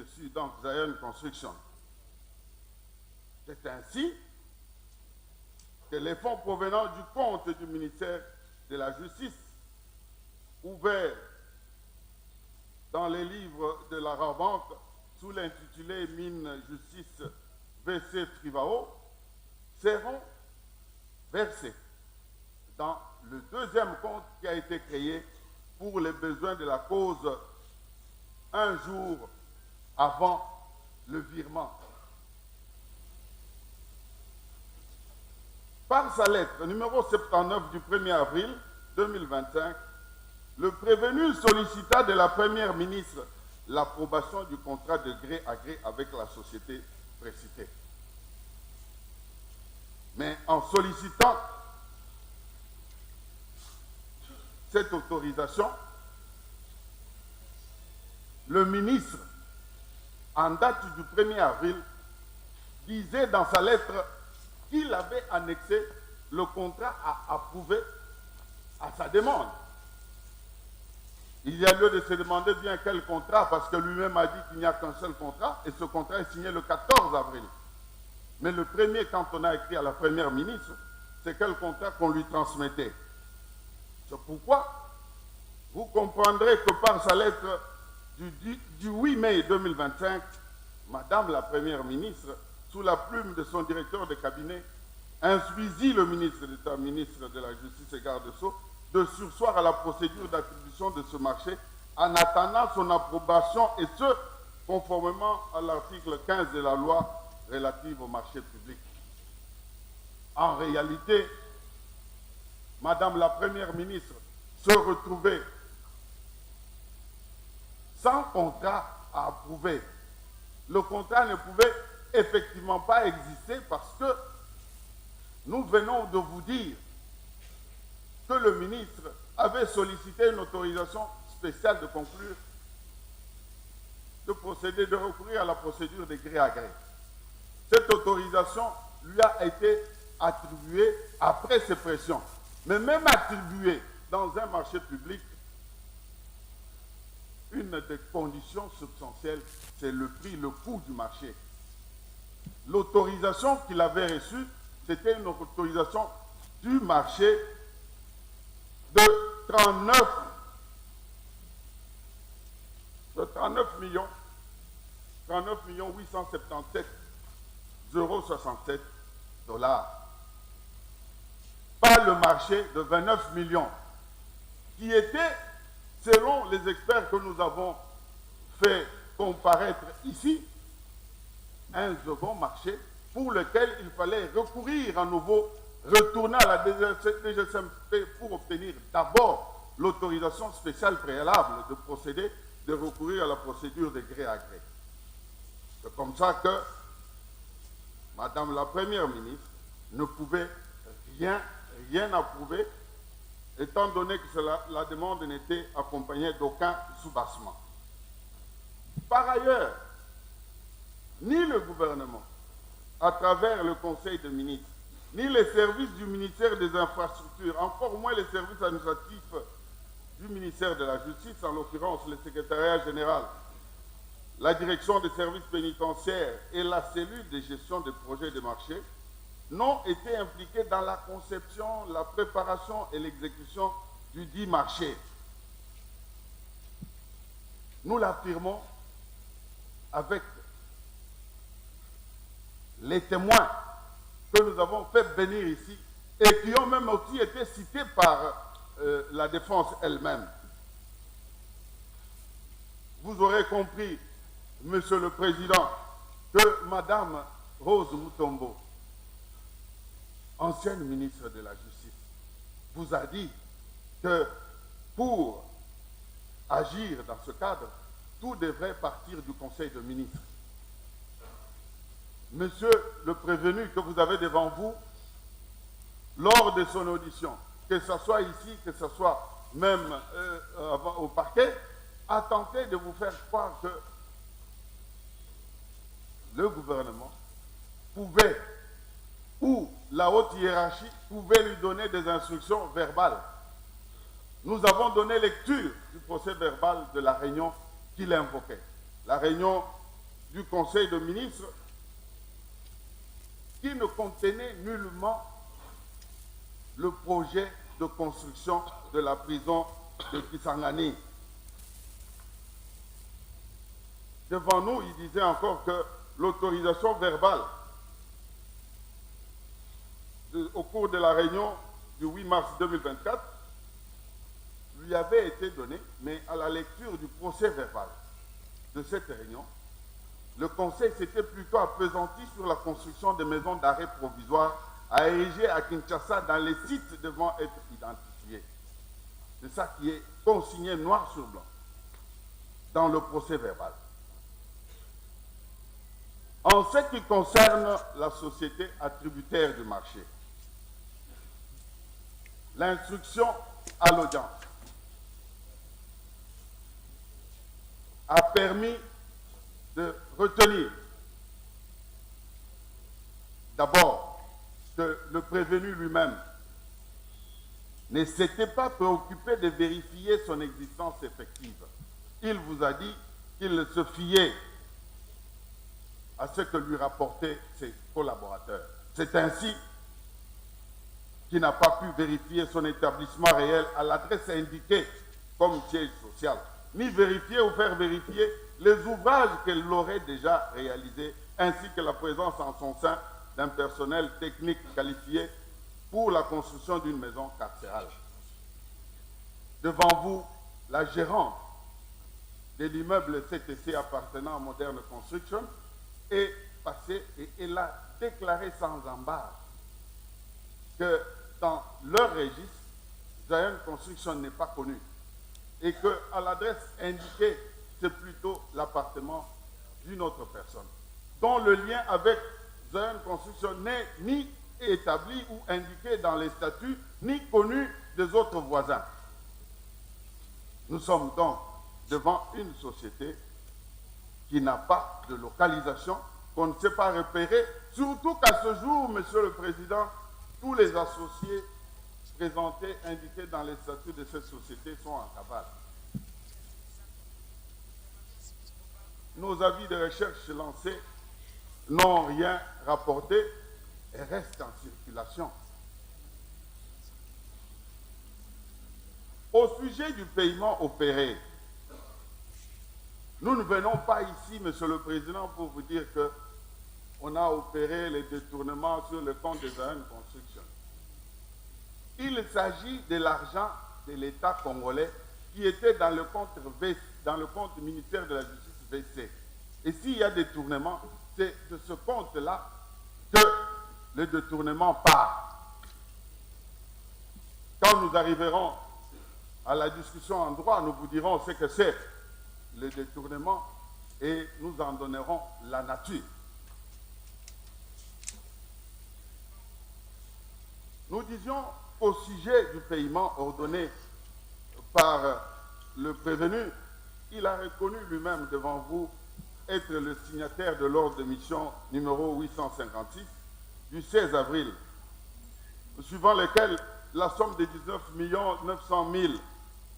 suis donc Zion Construction. C'est ainsi que les fonds provenant du compte du ministère de la Justice, ouverts dans les livres de la revente sous l'intitulé Mine Justice VC Trivao, seront versés dans le deuxième compte qui a été créé pour les besoins de la cause un jour avant le virement. Par sa lettre numéro 79 du 1er avril 2025, le prévenu sollicita de la Première ministre l'approbation du contrat de gré à gré avec la société précitée. Mais en sollicitant cette autorisation, le ministre, en date du 1er avril, disait dans sa lettre qu'il avait annexé le contrat à approuver à sa demande. Il y a lieu de se demander bien quel contrat, parce que lui-même a dit qu'il n'y a qu'un seul contrat, et ce contrat est signé le 14 avril. Mais le premier, quand on a écrit à la Première ministre, c'est quel contrat qu'on lui transmettait. C'est pourquoi vous comprendrez que par sa lettre du 8 mai 2025, Madame la Première ministre, sous la plume de son directeur de cabinet, instruisit le ministre d'État, ministre de la Justice et garde-sceaux, de surseoir à la procédure d'attribution de ce marché en attendant son approbation, et ce, conformément à l'article 15 de la loi relative au marché public. En réalité, Madame la Première ministre se retrouvait sans contrat à approuver. Le contrat ne pouvait effectivement pas exister parce que nous venons de vous dire que le ministre avait sollicité une autorisation spéciale de conclure, de procéder, de recourir à la procédure de gré à gré. Cette autorisation lui a été attribuée après ces pressions. Mais même attribuée dans un marché public, une des conditions substantielles, c'est le prix, le coût du marché. L'autorisation qu'il avait reçue, c'était une autorisation du marché de 39 millions 877 067 $. Pas le marché de 29 millions, qui était, selon les experts que nous avons fait comparaître ici, un second marché pour lequel il fallait recourir à nouveau, retourner à la DGCMP pour obtenir d'abord l'autorisation spéciale préalable de procéder, de recourir à la procédure de gré à gré. C'est comme ça que Madame la Première ministre ne pouvait rien approuver, étant donné que la demande n'était accompagnée d'aucun soubassement. Par ailleurs, ni le gouvernement, à travers le Conseil des ministres, ni les services du ministère des Infrastructures, encore moins les services administratifs du ministère de la Justice, en l'occurrence le secrétariat général, la direction des services pénitentiaires et la cellule de gestion des projets de marché, n'ont été impliqués dans la conception, la préparation et l'exécution du dit marché. Nous l'affirmons avec les témoins que nous avons fait venir ici et qui ont même aussi été cités par la défense elle-même. Vous aurez compris, Monsieur le Président, que Madame Rose Mutombo, ancienne ministre de la Justice, vous a dit que pour agir dans ce cadre, tout devrait partir du Conseil des ministres. Monsieur le prévenu que vous avez devant vous, lors de son audition, que ce soit ici, que ce soit même au parquet, a tenté de vous faire croire que le gouvernement pouvait, ou la haute hiérarchie pouvait lui donner des instructions verbales. Nous avons donné lecture du procès verbal de la réunion qu'il invoquait. La réunion du Conseil de ministres qui ne contenait nullement le projet de construction de la prison de Kisangani. Devant nous, il disait encore que l'autorisation verbale au cours de la réunion du 8 mars 2024 lui avait été donnée, mais à la lecture du procès verbal de cette réunion, le Conseil s'était plutôt appesanti sur la construction de maisons d'arrêt provisoires à ériger à Kinshasa dans les sites devant être identifiés. C'est ça qui est consigné noir sur blanc dans le procès verbal. En ce qui concerne la société attributaire du marché, l'instruction à l'audience a permis de retenir d'abord que le prévenu lui-même ne s'était pas préoccupé de vérifier son existence effective. Il vous a dit qu'il se fiait à ce que lui rapportaient ses collaborateurs. C'est ainsi qu'il n'a pas pu vérifier son établissement réel à l'adresse indiquée comme siège social, ni vérifier ou faire vérifier les ouvrages qu'elle aurait déjà réalisés, ainsi que la présence en son sein d'un personnel technique qualifié pour la construction d'une maison carcérale. Devant vous, la gérante de l'immeuble CTC appartenant à Moderne Construction est passée et elle a déclaré sans embarras que dans leur registre, Zion Construction n'est pas connu et qu'à l'adresse indiquée, c'est plutôt l'appartement d'une autre personne, dont le lien avec Zion Construction n'est ni établi ou indiqué dans les statuts, ni connu des autres voisins. Nous sommes donc devant une société qui n'a pas de localisation, qu'on ne sait pas repérer, surtout qu'à ce jour, Monsieur le Président, tous les associés présentés, indiqués dans les statuts de cette société sont en cavale. Nos avis de recherche lancés n'ont rien rapporté et restent en circulation. Au sujet du paiement opéré, nous ne venons pas ici, Monsieur le Président, pour vous dire qu'on a opéré les détournements sur le compte des Zion Construction. Il s'agit de l'argent de l'État congolais qui était dans le compte ministère de la Justice VC. Et s'il y a détournement, c'est de ce compte-là que le détournement part. Quand nous arriverons à la discussion en droit, nous vous dirons ce que c'est le détournement et nous en donnerons la nature. Nous disions au sujet du paiement ordonné par le prévenu, il a reconnu lui-même devant vous être le signataire de l'ordre de mission numéro 856 du 16 avril, suivant lequel la somme de 19 900 000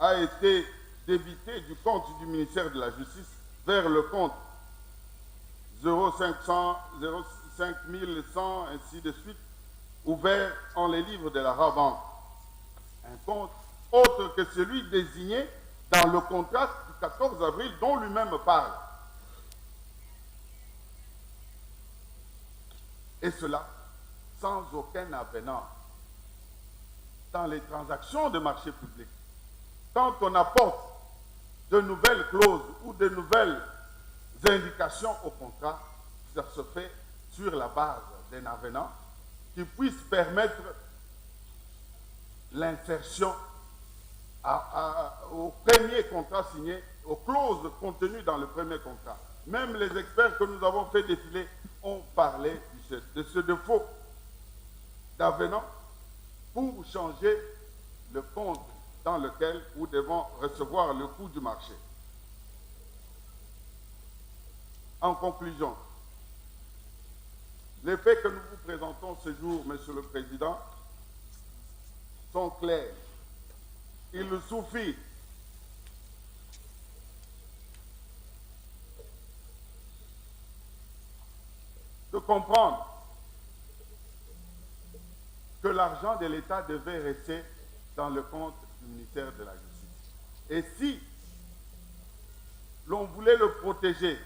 a été débitée du compte du ministère de la Justice vers le compte 0500, 5100, ainsi de suite, ouvert en les livres de la Rabanque. Un compte autre que celui désigné dans le contrat du 14 avril dont lui-même parle. Et cela sans aucun avenant. Dans les transactions de marché public, quand on apporte de nouvelles clauses ou de nouvelles indications au contrat, ça se fait sur la base d'un avenant qui puisse permettre l'insertion au premier contrat signé, aux clauses contenues dans le premier contrat. Même les experts que nous avons fait défiler ont parlé de ce défaut d'avenant pour changer le compte dans lequel nous devons recevoir le coût du marché. En conclusion, les faits que nous vous présentons ce jour, Monsieur le Président, sont clairs. Il suffit comprendre que l'argent de l'État devait rester dans le compte du ministère de la Justice. Et si l'on voulait le protéger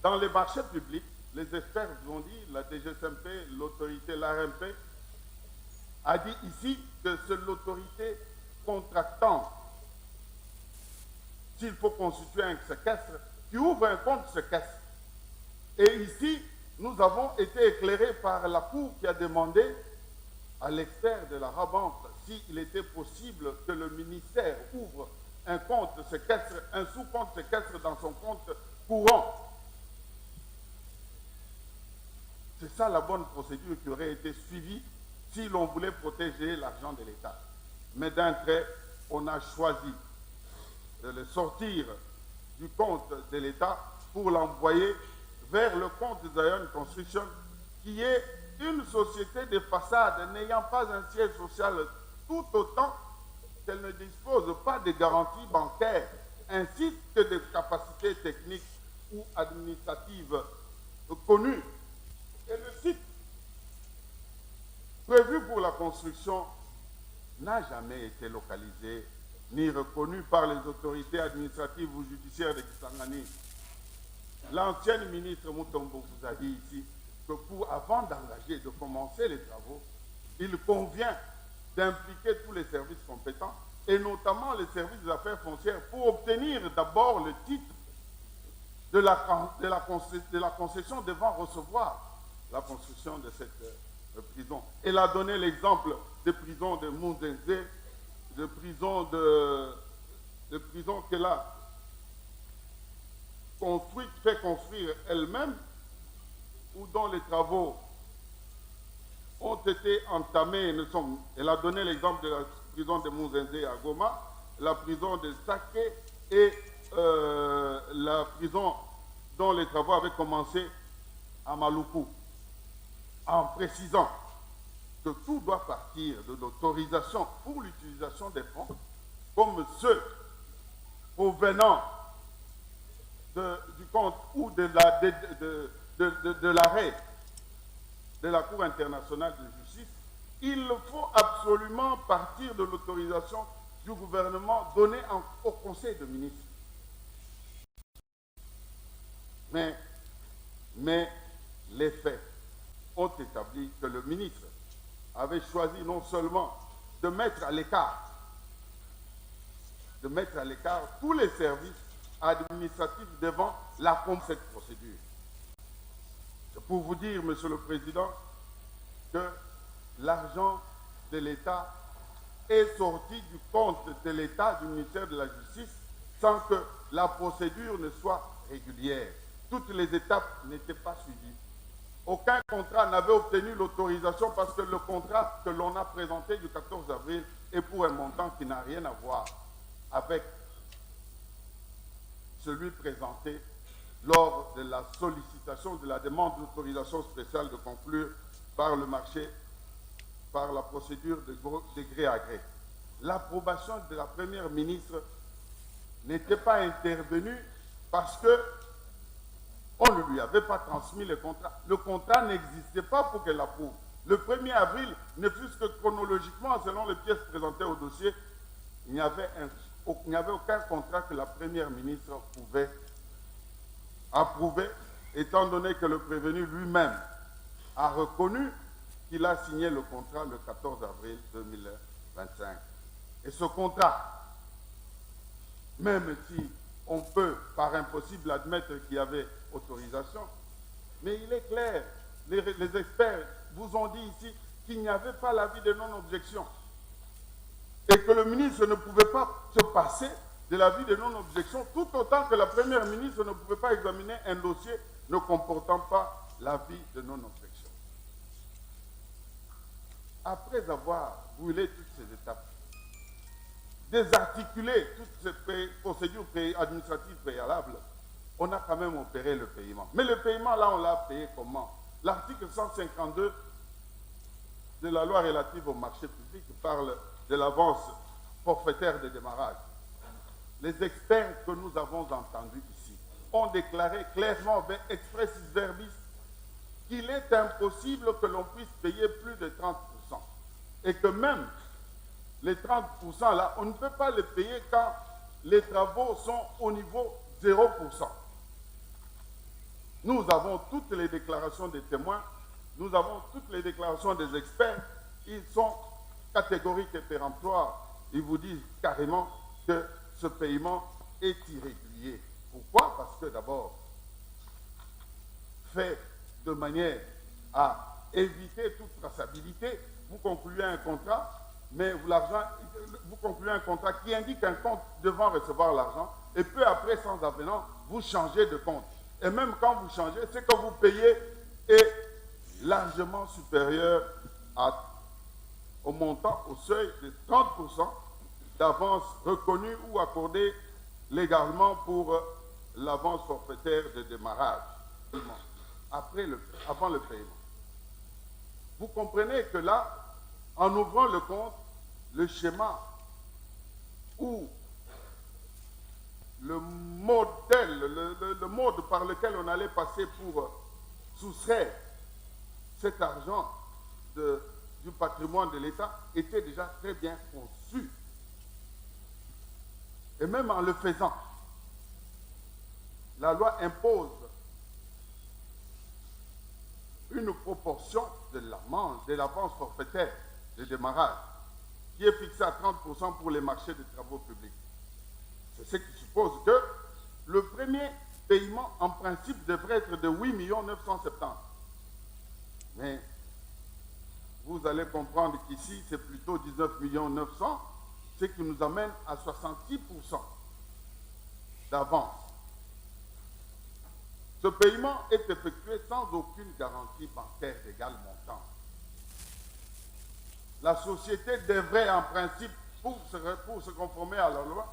dans les marchés publics, les experts vous ont dit, la DGSMP, l'autorité, l'ARMP, a dit ici que c'est l'autorité contractante, s'il faut constituer un séquestre, qui ouvre un compte séquestre. Et ici, nous avons été éclairés par la Cour qui a demandé à l'expert de la Rabanque s'il était possible que le ministère ouvre un compte séquestre, un sous-compte séquestre dans son compte courant. C'est ça la bonne procédure qui aurait été suivie si l'on voulait protéger l'argent de l'État. Mais d'un trait, on a choisi de le sortir du compte de l'État pour l'envoyer vers le compte de Zion Construction, qui est une société de façade n'ayant pas un siège social, tout autant qu'elle ne dispose pas de garanties bancaires, ainsi que de capacités techniques ou administratives connues. Et le site prévu pour la construction n'a jamais été localisé ni reconnu par les autorités administratives ou judiciaires de Kisangani. L'ancienne ministre Mutombo vous a dit ici que avant d'engager, de commencer les travaux, il convient d'impliquer tous les services compétents, et notamment les services des affaires foncières, pour obtenir d'abord le titre de la concession devant recevoir la construction de cette prison. Elle a donné l'exemple des prisons de Mounzenze, de prisons qu'elle a fait construire elle-même, ou dont les travaux ont été entamés. Elle a donné l'exemple de la prison de Mounzenze à Goma, la prison de Saké et la prison dont les travaux avaient commencé à Maluku, en précisant que tout doit partir de l'autorisation pour l'utilisation des fonds, comme ceux provenant du compte ou de l'arrêt de la Cour internationale de justice. Il faut absolument partir de l'autorisation du gouvernement donnée au Conseil de ministres. Mais les faits ont établi que le ministre avait choisi non seulement de mettre à l'écart tous les services administratifs devant cette procédure. C'est pour vous dire, Monsieur le Président, que l'argent de l'État est sorti du compte de l'État, du ministère de la Justice, sans que la procédure ne soit régulière. Toutes les étapes n'étaient pas suivies. Aucun contrat n'avait obtenu l'autorisation parce que le contrat que l'on a présenté du 14 avril est pour un montant qui n'a rien à voir avec celui présenté lors de la sollicitation de la demande d'autorisation spéciale de conclure par le marché, par la procédure de gré à gré. L'approbation de la Première ministre n'était pas intervenue parce que on ne lui avait pas transmis le contrat. Le contrat n'existait pas pour qu'elle l'approuve. Le 1er avril, ne fût-ce que chronologiquement, selon les pièces présentées au dossier, il n'y avait aucun contrat que la Première ministre pouvait approuver, étant donné que le prévenu lui-même a reconnu qu'il a signé le contrat le 14 avril 2025. Et ce contrat, même si on peut, par impossible, admettre qu'il y avait autorisation, mais il est clair, les experts vous ont dit ici qu'il n'y avait pas l'avis de non-objection et que le ministre ne pouvait pas se passer de l'avis de non-objection, tout autant que la Première ministre ne pouvait pas examiner un dossier ne comportant pas l'avis de non-objection. Après avoir brûlé toutes ces étapes, désarticuler toutes ces procédures administratives préalables, on a quand même opéré le paiement. Mais le paiement, là, on l'a payé comment? L'article 152 de la loi relative au marché public parle de l'avance forfaitaire de démarrage. Les experts que nous avons entendus ici ont déclaré clairement, expressis verbis, qu'il est impossible que l'on puisse payer plus de 30%. Et que même les 30% là, on ne peut pas les payer quand les travaux sont au niveau 0%. Nous avons toutes les déclarations des témoins, nous avons toutes les déclarations des experts, ils sont catégoriques et péremptoires. Ils vous disent carrément que ce paiement est irrégulier. Pourquoi? Parce que d'abord, fait de manière à éviter toute traçabilité, vous concluez un contrat, mais vous concluez un contrat qui indique un compte devant recevoir l'argent, et peu après, sans avenant, vous changez de compte. Et même quand vous changez, ce que vous payez est largement supérieur au montant, au seuil de 30% d'avance reconnue ou accordée légalement pour l'avance forfaitaire de démarrage, avant le paiement. Vous comprenez que là, en ouvrant le compte, le schéma ou le modèle, le mode par lequel on allait passer pour soustraire cet argent du patrimoine de l'État était déjà très bien conçu. Et même en le faisant, la loi impose une proportion de l'avance forfaitaire de démarrage qui est fixée à 30% pour les marchés de travaux publics. C'est ce qui suppose que le premier paiement, en principe, devrait être de 8 970 000. Mais vous allez comprendre qu'ici, c'est plutôt 19 900 000, ce qui nous amène à 66% d'avance. Ce paiement est effectué sans aucune garantie bancaire d'égal montant. La société devrait, en principe, pour se conformer à la loi,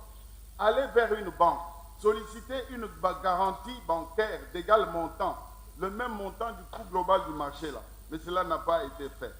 aller vers une banque, solliciter une garantie bancaire d'égal montant, le même montant du coût global du marché là. Mais cela n'a pas été fait.